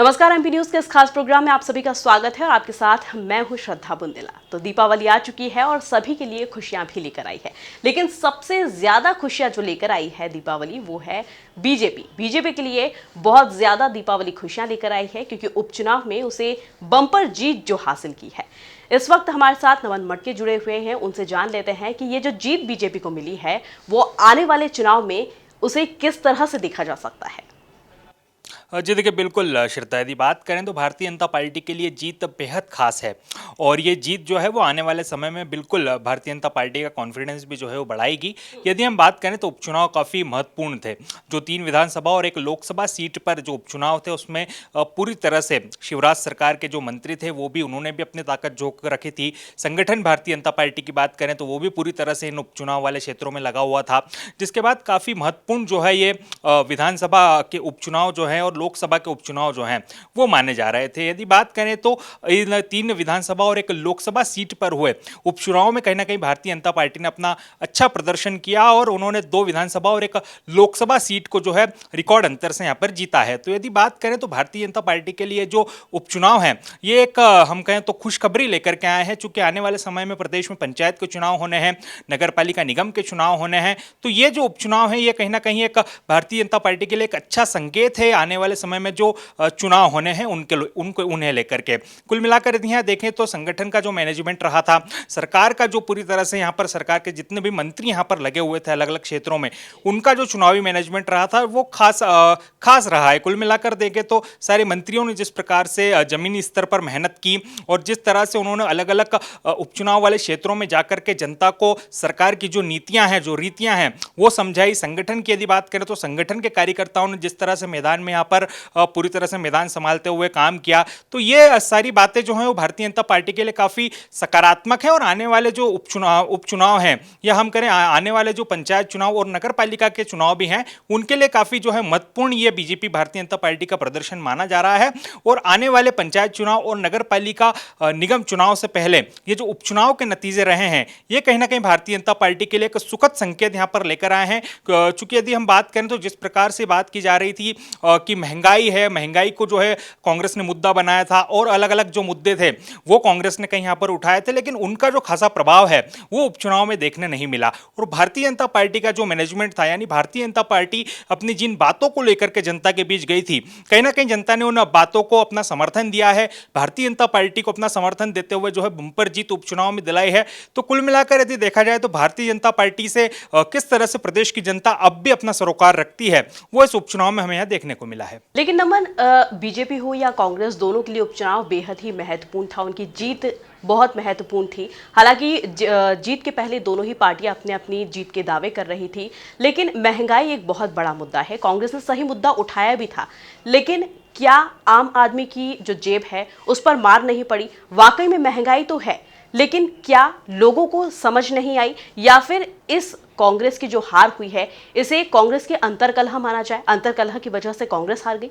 नमस्कार, MP news के इस खास प्रोग्राम में आप सभी का स्वागत है और आपके साथ मैं हूं श्रद्धा बुंदेला। तो दीपावली आ चुकी है और सभी के लिए खुशियां भी लेकर आई है, लेकिन सबसे ज्यादा खुशियां जो लेकर आई है दीपावली वो है बीजेपी के लिए बहुत ज्यादा दीपावली खुशियां लेकर आई है, क्योंकि उपचुनाव में उसे बम्पर जीत जो हासिल की है। इस वक्त हमारे साथ नमन मटके जुड़े हुए हैं, उनसे जान लेते हैं कि ये जो जीत बीजेपी को मिली है वो आने वाले चुनाव में उसे किस तरह से देखा जा सकता है। जी देखिए, बिल्कुल श्रद्धा, यदि बात करें तो भारतीय जनता पार्टी के लिए जीत बेहद खास है और ये जीत जो है वो आने वाले समय में बिल्कुल भारतीय जनता पार्टी का कॉन्फिडेंस भी जो है वो बढ़ाएगी। यदि हम बात करें तो उपचुनाव काफ़ी महत्वपूर्ण थे। जो 3 विधानसभा और 1 लोकसभा सीट पर जो उपचुनाव थे उसमें पूरी तरह से शिवराज सरकार के जो मंत्री थे वो भी उन्होंने भी अपनी ताकत झोंक रखी थी। संगठन भारतीय जनता पार्टी की बात करें तो वो भी पूरी तरह से इन उपचुनाव वाले क्षेत्रों में लगा हुआ था, जिसके बाद काफ़ी महत्वपूर्ण जो है ये विधानसभा के उपचुनाव जो है और लोकसभा के उपचुनाव जो हैं वो माने जा रहे थे। यदि बात करें तो इन 3 विधानसभा और 1 लोकसभा सीट पर हुए उपचुनाव में कहीं ना कहीं भारतीय जनता पार्टी ने अपना अच्छा प्रदर्शन किया और उन्होंने 2 विधानसभा और 1 लोकसभा सीट को जो है रिकॉर्ड अंतर से यहाँ पर जीता है। तो यदि बात करें तो भारतीय जनता पार्टी के लिए जो उपचुनाव है ये एक हम कहें तो खुशखबरी लेकर के आए हैं, चूंकि आने वाले समय में प्रदेश में पंचायत के चुनाव होने हैं, नगर पालिका निगम के चुनाव होने हैं। तो ये जो उपचुनाव है ये कहीं ना कहीं एक भारतीय जनता पार्टी के लिए एक अच्छा संकेत है आने वाले समय में जो चुनाव होने हैं उन्हें लेकर के। कुल मिलाकर यदि यहाँ देखें तो संगठन का जो मैनेजमेंट रहा था, सरकार का जो पूरी तरह से यहाँ पर सरकार के जितने भी मंत्री यहाँ पर लगे हुए थे अलग अलग क्षेत्रों में, उनका जो चुनावी मैनेजमेंट रहा था वो खास रहा है। कुल मिलाकर देखें तो सारे मंत्रियों ने जिस प्रकार से जमीनी स्तर पर मेहनत की और जिस तरह से उन्होंने अलग अलग उपचुनाव वाले क्षेत्रों में जाकर के जनता को सरकार की जो नीतियां हैं, जो रीतियां हैं वो समझाई। संगठन की यदि बात करें तो संगठन के कार्यकर्ताओं ने जिस तरह से मैदान में यहाँ पर पूरी तरह से मैदान संभालते हुए काम किया, तो ये सारी बातें जो हैं वो भारतीय जनता पार्टी के लिए काफ़ी सकारात्मक है। और आने वाले जो उपचुनाव हैं या हम करें आने वाले जो पंचायत चुनाव और नगर पालिका के चुनाव भी हैं उनके लिए काफ़ी जो है महत्वपूर्ण ये बीजेपी भारतीय जनता पार्टी का प्रदर्शन माना जा रहा है। और आने वाले पंचायत चुनाव और नगर पालिका निगम चुनाव से पहले ये जो उपचुनाव के नतीजे रहे हैं ये कहीं ना कहीं भारतीय जनता पार्टी के लिए एक सुखद संकेत यहाँ पर लेकर आए हैं। चूंकि यदि हम बात करें तो जिस प्रकार से बात की जा रही थी कि महंगाई को जो है कांग्रेस ने मुद्दा बनाया था और अलग अलग जो मुद्दे थे वो कांग्रेस ने कहीं यहाँ पर उठाए थे, लेकिन उनका जो खासा प्रभाव है वो उपचुनाव में देखने नहीं मिला। और भारतीय जनता पार्टी का जो मैनेजमेंट था, यानी भारतीय जनता पार्टी अपनी जिन बातों को लेकर के जनता के बीच गई थी, कहीं ना कहीं जनता ने उन बातों को अपना समर्थन दिया है। भारतीय जनता पार्टी को अपना समर्थन देते हुए जो है बंपर जीत उपचुनाव में दिलाई है। तो कुल मिलाकर यदि देखा जाए तो भारतीय जनता पार्टी से किस तरह से प्रदेश की जनता अब भी अपना सरोकार रखती है वो इस उपचुनाव में हमें यहाँ देखने को मिला है। लेकिन नमन, बीजेपी हो या कांग्रेस, दोनों के लिए उपचुनाव बेहद ही महत्वपूर्ण था, उनकी जीत बहुत महत्वपूर्ण थी। हालांकि जीत के पहले दोनों ही पार्टियां अपने अपनी जीत के दावे कर रही थी, लेकिन महंगाई एक बहुत बड़ा मुद्दा है। कांग्रेस ने सही मुद्दा उठाया भी था, लेकिन क्या आम आदमी की जो जेब है उस पर मार नहीं पड़ी? वाकई में महंगाई तो है, लेकिन क्या लोगों को समझ नहीं आई, या फिर इस कांग्रेस की जो हार हुई है इसे कांग्रेस के अंतरकलह माना जाए, अंतरकलह की वजह से कांग्रेस हार गई?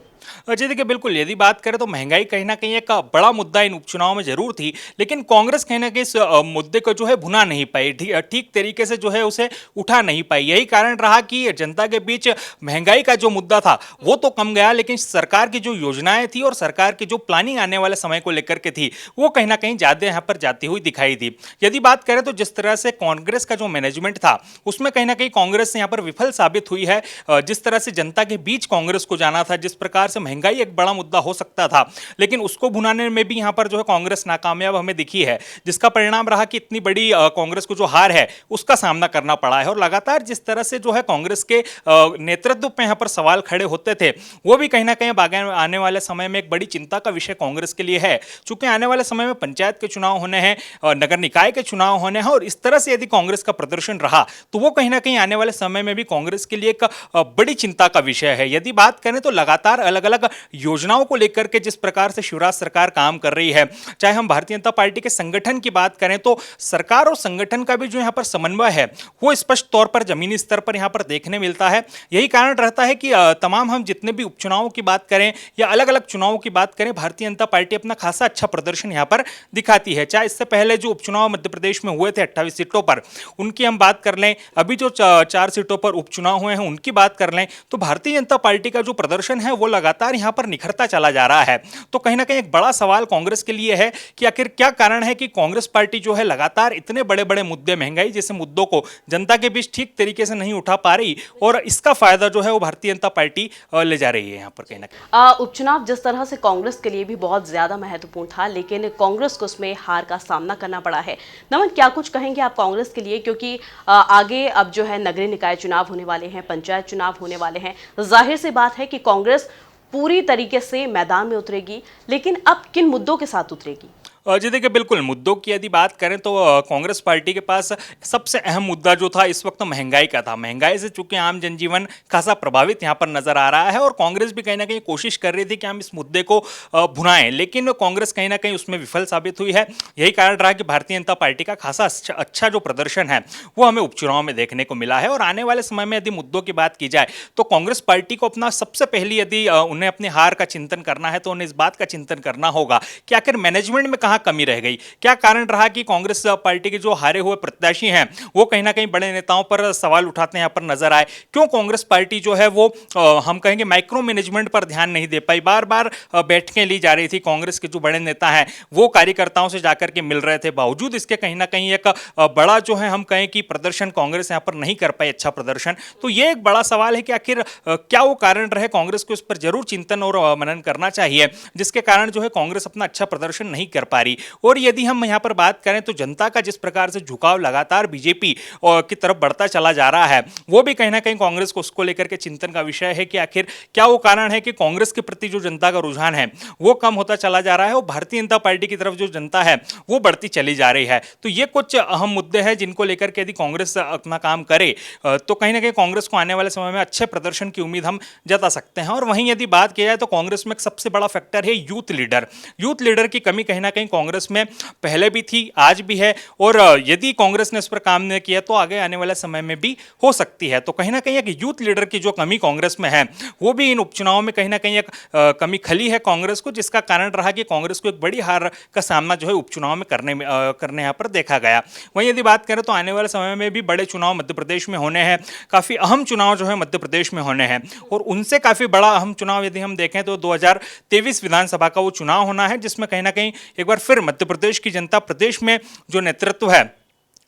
जी देखिए, बिल्कुल यदि बात करें तो महंगाई कहीं ना कहीं एक बड़ा मुद्दा इन उपचुनाव में जरूर थी, लेकिन कांग्रेस कहीं ना कहीं इस मुद्दे को जो है भुना नहीं पाई, ठीक तरीके से जो है उसे उठा नहीं पाई। यही कारण रहा कि जनता के बीच महंगाई का जो मुद्दा था वो तो कम गया, लेकिन सरकार की जो योजनाएं थी और सरकार की जो प्लानिंग आने वाले समय को लेकर के थी वो कहीं ना कहीं ज्यादा यहाँ पर जाती हुई दिखाई दी। यदि बात करें तो जिस तरह से कांग्रेस का जो मैनेजमेंट था उसमें कहीं ना कहीं कांग्रेस यहाँ पर विफल साबित हुई है। जिस तरह से जनता के बीच कांग्रेस को जाना था, जिस प्रकार से महंगाई एक बड़ा मुद्दा हो सकता था, लेकिन उसको भुनाने में भी यहाँ पर जो है कांग्रेस नाकामयाब हमें दिखी है, जिसका परिणाम रहा कि इतनी बड़ी कांग्रेस को जो हार है उसका सामना करना पड़ा है। और लगातार जिस तरह से जो है कांग्रेस के नेतृत्व पे यहाँ पर सवाल खड़े होते थे वो भी कहीं ना कहीं आने वाले समय में एक बड़ी चिंता का विषय कांग्रेस के लिए है। चूंकि आने वाले समय में पंचायत के चुनाव होने हैं, नगर निकाय के चुनाव होने हैं, और इस तरह से यदि कांग्रेस का प्रदर्शन रहा तो वो कहीं ना कहीं आने वाले समय में भी कांग्रेस के लिए एक बड़ी चिंता का विषय है। यदि बात करें तो लगातार अलग अलग योजनाओं को लेकर के जिस प्रकार से शिवराज सरकार काम कर रही है, चाहे हम भारतीय जनता पार्टी के संगठन की बात करें तो सरकार और संगठन का भी जो यहाँ पर समन्वय है वो स्पष्ट तौर पर जमीनी स्तर पर यहाँ पर देखने मिलता है। यही कारण रहता है कि तमाम हम जितने भी उपचुनावों की बात करें या अलग अलग चुनावों की बात करें, भारतीय जनता पार्टी अपना खासा अच्छा प्रदर्शन यहाँ पर दिखाती है। चाहे इससे पहले जो उपचुनाव मध्य प्रदेश में हुए थे 28 सीटों पर, उनकी हम बात कर लें, अभी जो 4 सीटों पर उपचुनाव हुए हैं उनकी बात कर लें तो भारतीय जनता पार्टी का जो प्रदर्शन है वो लगातार यहाँ पर निखरता चला जा रहा है। तो कहीं ना कहीं एक बड़ा सवाल कांग्रेस के लिए है कि आखिर क्या कारण है कि कांग्रेस पार्टी जो है लगातार इतने बड़े बड़े मुद्दे, महंगाई जैसे मुद्दों को जनता के बीच ठीक तरीके से नहीं उठा पा रही, और इसका फायदा जो है वो भारतीय जनता पार्टी ले जा रही है यहाँ पर कहीं ना कहीं। उपचुनाव जिस तरह से कांग्रेस के लिए भी बहुत ज्यादा महत्वपूर्ण था, लेकिन कांग्रेस को उसमें हार का सामना करना पड़ा है। नमन, क्या कुछ कहेंगे आप कांग्रेस के लिए, क्योंकि आगे अब जो है नगरीय निकाय चुनाव होने वाले हैं, पंचायत चुनाव होने वाले हैं। जाहिर सी बात है कि कांग्रेस पूरी तरीके से मैदान में उतरेगी, लेकिन अब किन मुद्दों के साथ उतरेगी? जी देखिए, बिल्कुल मुद्दों की यदि बात करें तो कांग्रेस पार्टी के पास सबसे अहम मुद्दा जो था इस वक्त तो महंगाई का था। महंगाई से चूंकि आम जनजीवन खासा प्रभावित यहाँ पर नजर आ रहा है, और कांग्रेस भी कहीं ना कहीं कोशिश कर रही थी कि हम इस मुद्दे को भुनाएं, लेकिन कांग्रेस कहीं ना कहीं उसमें विफल साबित हुई है। यही कारण रहा कि भारतीय जनता पार्टी का खासा अच्छा जो प्रदर्शन है वो हमें उपचुनाव में देखने को मिला है। और आने वाले समय में यदि मुद्दों की बात की जाए तो कांग्रेस पार्टी को अपना सबसे पहले यदि उन्हें अपनी हार का चिंतन करना है तो उन्हें इस बात का चिंतन करना होगा कि आखिर मैनेजमेंट में कहाँ कमी रह गई। क्या कारण रहा कि कांग्रेस पार्टी के जो हारे हुए प्रत्याशी हैं वो कहीं ना कहीं बड़े नेताओं पर सवाल उठाते हैं यहाँ पर नजर आए। क्यों कांग्रेस पार्टी जो है वो हम कहेंगे माइक्रो मैनेजमेंट पर ध्यान नहीं दे पाई। बार बार बैठकें ली जा रही थी, कांग्रेस के जो बड़े नेता हैं वो कार्यकर्ताओं से जाकर के मिल रहे थे, बावजूद इसके कहीं ना कहीं एक बड़ा जो है हम कहें कि प्रदर्शन कांग्रेस यहाँ पर नहीं कर पाई, अच्छा प्रदर्शन। तो ये एक बड़ा सवाल है कि आखिर क्या वो कारण रहे। कांग्रेस को इस पर जरूर चिंतन और मनन करना चाहिए, जिसके कारण जो है कांग्रेस अपना अच्छा प्रदर्शन नहीं कर पा रही। और यदि हम यहां पर बात करें तो जनता का जिस प्रकार से झुकाव लगातार बीजेपी की तरफ बढ़ता चला जा रहा है, वो भी कहीं ना कहीं कांग्रेस को उसको लेकर के चिंतन का विषय है कि आखिर क्या वो कारण है कि कांग्रेस के प्रति जो जनता का रुझान है वो कम होता चला जा रहा है, और भारतीय जनता पार्टी की तरफ जो जनता है वो बढ़ती चली जा रही है। तो ये कुछ अहम मुद्दे हैं जिनको लेकर के यदि कांग्रेस अपना काम करे तो कहीं ना कहीं कांग्रेस को आने वाले समय में अच्छे प्रदर्शन की उम्मीद हम जता सकते हैं। और वहीं यदि बात की जाए तो कांग्रेस में एक सबसे बड़ा फैक्टर है यूथ लीडर। यूथ लीडर की कमी कहीं ना कहीं कांग्रेस में पहले भी थी, आज भी है, और यदि कांग्रेस ने इस पर काम नहीं किया तो आगे आने वाले समय में भी हो सकती है। तो कहीं ना कहीं एक यूथ लीडर की जो कमी कांग्रेस में है वो भी इन उपचुनाव में कहीं ना कहीं एक कमी खली है कांग्रेस को, जिसका कारण रहा कि कांग्रेस को एक बड़ी हार का सामना जो है उपचुनाव में करने यहाँ पर देखा गया। वहीं यदि बात करें तो आने वाले समय में भी बड़े चुनाव मध्य प्रदेश में होने हैं, काफ़ी अहम चुनाव जो है मध्य प्रदेश में होने हैं, और उनसे काफ़ी बड़ा अहम चुनाव यदि हम देखें तो 2023 विधानसभा का वो चुनाव होना है, जिसमें कहीं ना कहीं एक बार फिर मध्य प्रदेश की जनता प्रदेश में जो नेतृत्व है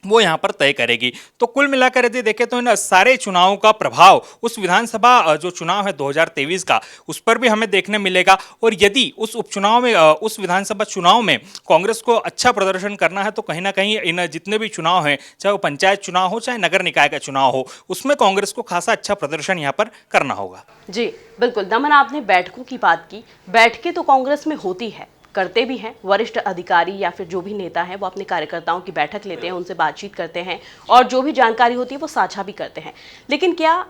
वो यहाँ पर तय करेगी। तो कुल मिलाकर यदि देखें तो इन सारे चुनावों का प्रभाव उस विधानसभा जो चुनाव है 2023 का उस पर भी हमें देखने मिलेगा। और यदि उस उपचुनाव में उस विधानसभा चुनाव में कांग्रेस को अच्छा प्रदर्शन करना है तो कहीं ना कहीं इन जितने भी चुनाव हैं, चाहे वो पंचायत चुनाव हो चाहे नगर निकाय का चुनाव हो, उसमें कांग्रेस को खासा अच्छा प्रदर्शन यहाँ पर करना होगा। जी बिल्कुल। नमन, आपने बैठकों की बात की। बैठकें तो कांग्रेस में होती है, करते भी हैं। वरिष्ठ अधिकारी या फिर जो भी नेता हैं वो अपने कार्यकर्ताओं की बैठक लेते हैं, उनसे बातचीत करते हैं, और जो भी जानकारी होती है वो साझा भी करते हैं। लेकिन क्या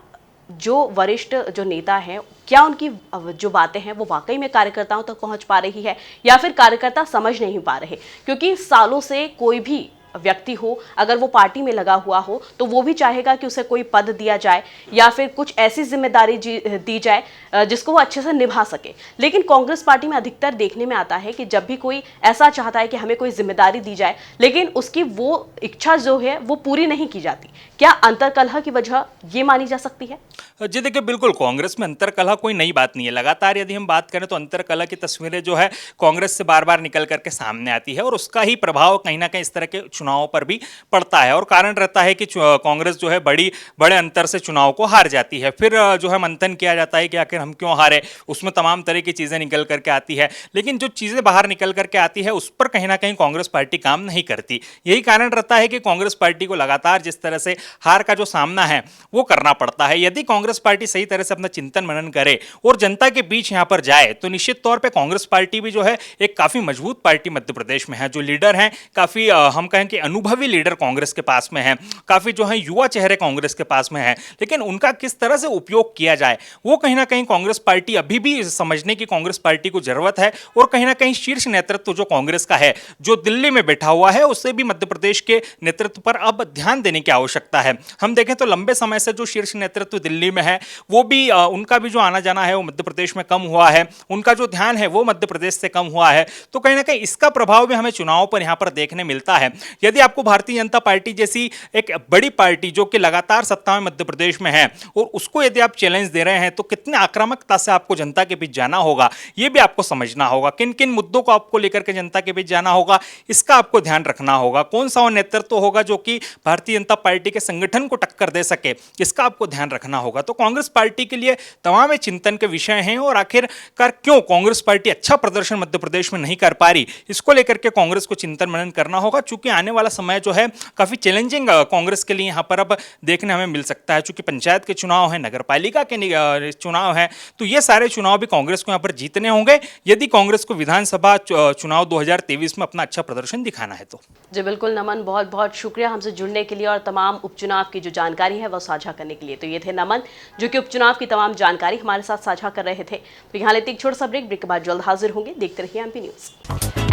जो वरिष्ठ जो नेता हैं, क्या उनकी जो बातें हैं वो वाकई में कार्यकर्ताओं तक पहुंच पा रही है, या फिर कार्यकर्ता समझ नहीं पा रहे? क्योंकि सालों से कोई भी व्यक्ति हो, अगर वो पार्टी में लगा हुआ हो तो वो भी चाहेगा कि उसे कोई पद दिया जाए या फिर कुछ ऐसी जिम्मेदारी दी जाए जिसको वो अच्छे से निभा सके। लेकिन कांग्रेस पार्टी में अधिकतर देखने में आता है कि जब भी कोई ऐसा चाहता है कि हमें कोई जिम्मेदारी दी जाए, लेकिन उसकी वो इच्छा जो है वो पूरी नहीं की जाती। क्या अंतरकलह की वजह ये मानी जा सकती है? जी देखिए, बिल्कुल कांग्रेस में अंतरकलह कोई नई बात नहीं है। लगातार यदि हम बात करें तो अंतरकलह की तस्वीरें जो है कांग्रेस से बार बार निकल करके सामने आती है, और उसका ही प्रभाव कहीं ना कहीं इस तरह के चुनावों पर भी पड़ता है। और कारण रहता है कि कांग्रेस जो है बड़े अंतर से चुनाव को हार जाती है। फिर जो है मंथन किया जाता है कि आखिर हम क्यों हारे, उसमें तमाम तरह की चीज़ें निकल करके आती है, लेकिन जो चीज़ें बाहर निकल करके आती है उस पर कहीं ना कहीं कांग्रेस पार्टी काम नहीं करती। यही कारण रहता है कि कांग्रेस पार्टी को लगातार जिस तरह से हार का जो सामना है वो करना पड़ता है। यदि कांग्रेस पार्टी सही तरह से अपना चिंतन मनन करे और जनता के बीच यहां पर जाए तो निश्चित तौर पे कांग्रेस पार्टी भी जो है एक काफी मजबूत पार्टी मध्य प्रदेश में है। जो लीडर हैं काफी हम कहें कि अनुभवी लीडर कांग्रेस के पास में है, काफी जो है युवा चेहरे कांग्रेस के पास में है, लेकिन उनका किस तरह से उपयोग किया जाए वो कहीं ना कहीं कांग्रेस पार्टी अभी भी समझने की कांग्रेस पार्टी को जरूरत है। और कहीं ना कहीं शीर्ष नेतृत्व जो कांग्रेस का है, जो दिल्ली में बैठा हुआ है, उससे भी मध्य प्रदेश के नेतृत्व पर अब ध्यान देने की आवश्यकता है। हम देखें तो लंबे समय से जो शीर्ष नेतृत्व दिल्ली में है वो भी उनका भी जो आना जाना है वो मध्य प्रदेश में कम हुआ है, उनका जो ध्यान है वो मध्य प्रदेश से कम हुआ है। तो कहीं ना कहीं इसका प्रभाव भी हमें चुनाव पर यहाँ पर देखने मिलता है। यदि आपको भारतीय जनता पार्टी जैसी एक बड़ी पार्टी जो कि लगातार सत्ता में मध्य प्रदेश में है और उसको यदि आप चैलेंज दे रहे हैं तो कितने आक्रामकता से आपको जनता के बीच जाना होगा, यह भी आपको समझना होगा। किन किन मुद्दों को आपको लेकर के जनता के बीच जाना होगा, इसका आपको ध्यान रखना होगा। कौन सा वो नेतृत्व होगा जो कि भारतीय जनता पार्टी के संगठन को टक्कर दे सके, इसका आपको ध्यान रखना होगा। तो कांग्रेस पार्टी के लिए तमाम चिंतन के विषय हैं और आखिरकार क्यों कांग्रेस पार्टी अच्छा प्रदर्शन मध्य प्रदेश में नहीं कर पा रही, इसको लेकर के कांग्रेस को चिंतन मनन करना होगा। चूंकि आने वाला समय जो है काफी चैलेंजिंग कांग्रेस के लिए यहां पर अब देखने हमें मिल सकता है। चूंकि पंचायत के चुनाव है, नगर पालिका के चुनाव है, तो ये सारे चुनाव भी कांग्रेस को यहां पर जीतने होंगे यदि कांग्रेस को विधानसभा चुनाव 2023 में अपना अच्छा प्रदर्शन दिखाना है तो। जी बिल्कुल नमन, बहुत बहुत शुक्रिया हमसे जुड़ने के लिए और तमाम उपचुनाव की जो जानकारी है वो साझा करने के लिए। तो ये थे नमन जो कि उपचुनाव की तमाम जानकारी हमारे साथ साझा कर रहे थे। तो यहाँ लेते एक छोटा सा ब्रेक के बाद जल्द हाजिर होंगे। देखते रहिए एमपी न्यूज।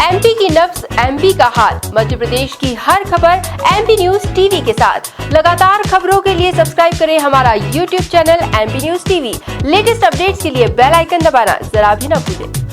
एमपी की नब्ज, एमपी का हाल, मध्य प्रदेश की हर खबर एमपी न्यूज टीवी के साथ। लगातार खबरों के लिए सब्सक्राइब करें हमारा YouTube channel MP news TV. Latest updates के लिए बेल आइकन दबाना जरा भी न भूलें।